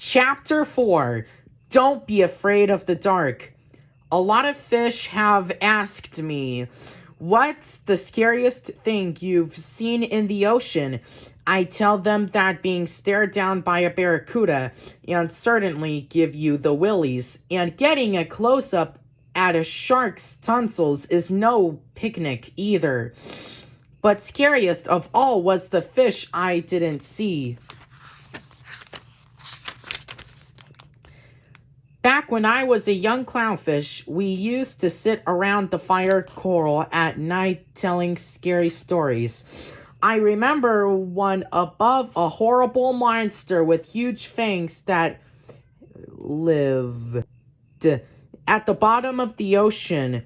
Chapter 4. Don't be afraid of the dark. A lot of fish have asked me, what's the scariest thing you've seen in the ocean? I tell them that being stared down by a barracuda and certainly give you the willies, and getting a close-up at a shark's tonsils is no picnic either. But scariest of all was the fish I didn't see. Back when I was a young clownfish, we used to sit around the fire coral at night telling scary stories. I remember one above a horrible monster with huge fangs that lived at the bottom of the ocean.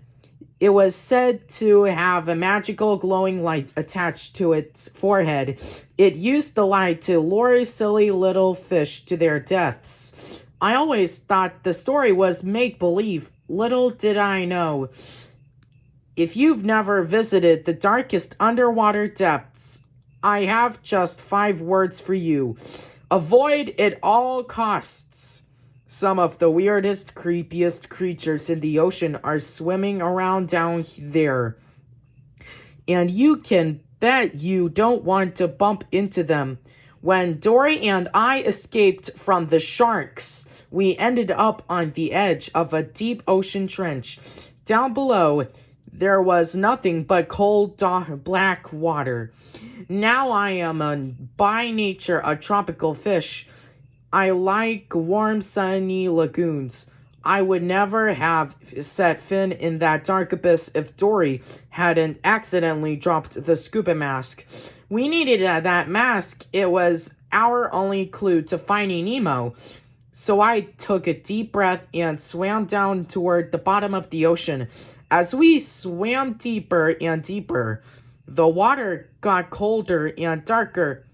It was said to have a magical glowing light attached to its forehead. It used the light to lure silly little fish to their deaths. I always thought the story was make-believe. Little did I know. If you've never visited the darkest underwater depths, I have just 5 words for you. Avoid at all costs. Some of the weirdest, creepiest creatures in the ocean are swimming around down there. And you can bet you don't want to bump into them. When Dory and I escaped from the sharks, we ended up on the edge of a deep ocean trench. Down below, there was nothing but cold, black water. Now I am by nature a tropical fish. I like warm, sunny lagoons. I would never have set fin in that dark abyss if Dory hadn't accidentally dropped the scuba mask. We needed that mask. It was our only clue to finding Nemo. So I took a deep breath and swam down toward the bottom of the ocean. As we swam deeper and deeper, the water got colder and darker.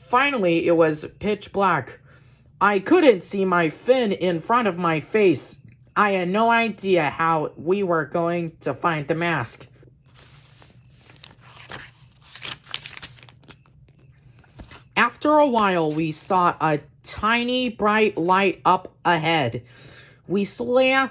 Finally, it was pitch black. I couldn't see my fin in front of my face. I had no idea how we were going to find the mask. After a while, we saw a tiny bright light up ahead. We swam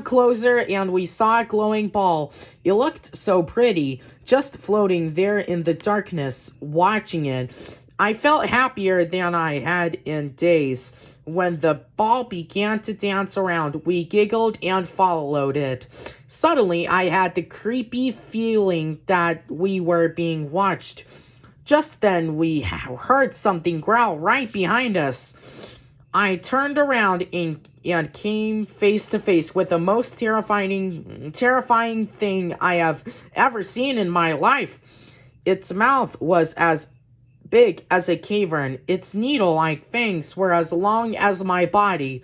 closer and we saw a glowing ball. It looked so pretty, just floating there in the darkness, watching it. I felt happier than I had in days. When the ball began to dance around, we giggled and followed it. Suddenly, I had the creepy feeling that we were being watched. Just then, we heard something growl right behind us. I turned around and came face to face with the most terrifying thing I have ever seen in my life. Its mouth was as big as a cavern. Its needle-like fangs were as long as my body.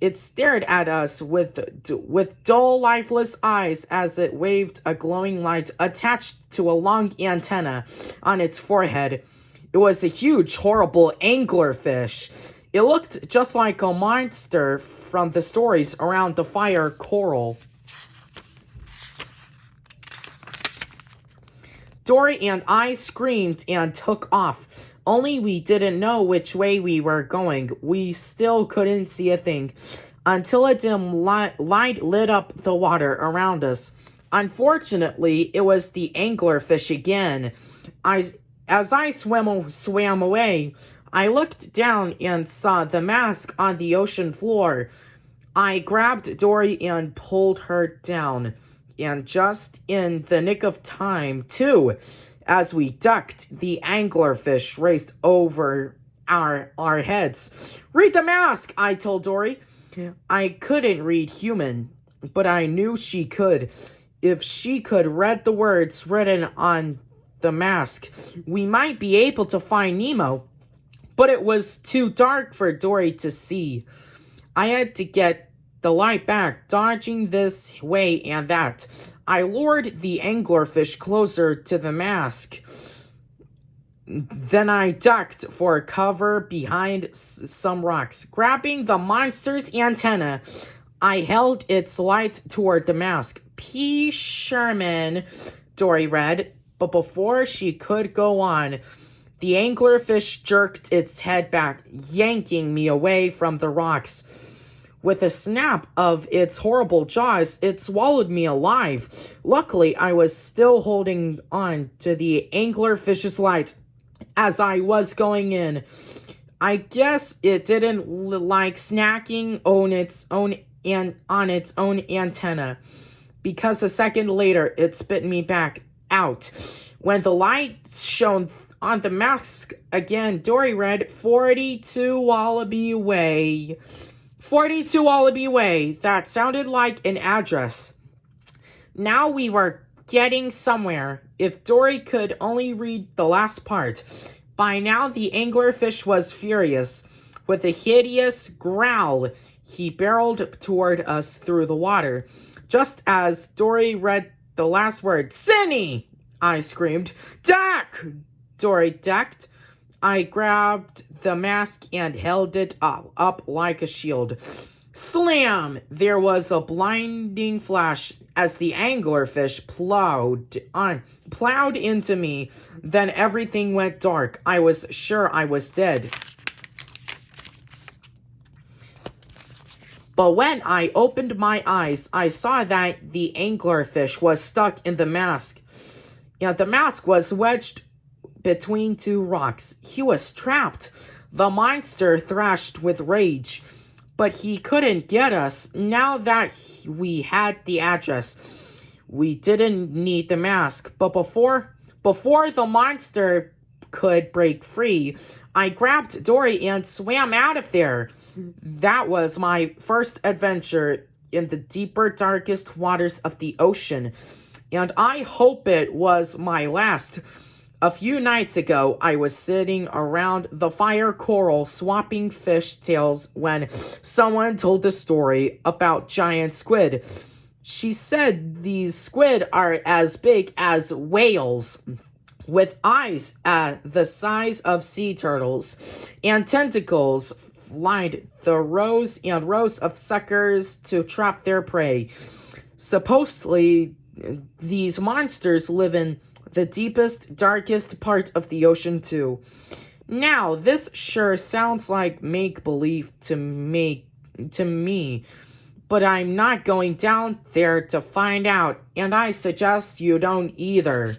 It stared at us with dull, lifeless eyes as it waved a glowing light attached to a long antenna on its forehead. It was a huge, horrible anglerfish. It looked just like a monster from the stories around the fire coral. Dory and I screamed and took off. Only we didn't know which way we were going. We still couldn't see a thing until a dim light lit up the water around us. Unfortunately, it was the anglerfish again. As I swam away, I looked down and saw the mask on the ocean floor. I grabbed Dory and pulled her down. And just in the nick of time, too. As we ducked, the anglerfish raced over our heads. "Read the mask," I told Dory. I couldn't read human, but I knew she could. If she could read the words written on the mask, we might be able to find Nemo. But it was too dark for Dory to see. I had to get the light back, dodging this way and that. I lured the anglerfish closer to the mask. Then I ducked for cover behind some rocks. Grabbing the monster's antenna, I held its light toward the mask. "P. Sherman," Dory read, but before she could go on, The anglerfish jerked its head back, yanking me away from the rocks. With a snap of its horrible jaws, it swallowed me alive. Luckily, I was still holding on to the anglerfish's light as I was going in. I guess it didn't like snacking on its own antenna, because a second later it spit me back out. When the light shone on the mask again, Dory read 42 Wallaby Way. 42 Wallaby Way. That sounded like an address. Now we were getting somewhere. If Dory could only read the last part. By now the anglerfish was furious. With a hideous growl, he barreled toward us through the water. Just as Dory read the last word, "Cinny!" I screamed. "Duck!" Dory ducked. I grabbed the mask and held it up like a shield. Slam! There was a blinding flash as the anglerfish plowed into me. Then everything went dark. I was sure I was dead. But when I opened my eyes, I saw that the anglerfish was stuck in the mask. And the mask was wedged between two rocks. He was trapped. The monster thrashed with rage. But he couldn't get us. Now that we had the address, we didn't need the mask. But before the monster could break free, I grabbed Dory and swam out of there. That was my first adventure in the deeper, darkest waters of the ocean. And I hope it was my last. A few nights ago, I was sitting around the fire coral swapping fish tails when someone told the story about giant squid. She said these squid are as big as whales, with eyes the size of sea turtles, and tentacles lined the rows and rows of suckers to trap their prey. Supposedly, these monsters live in the deepest, darkest part of the ocean too. Now, this sure sounds like make-believe to me, but I'm not going down there to find out, and I suggest you don't either.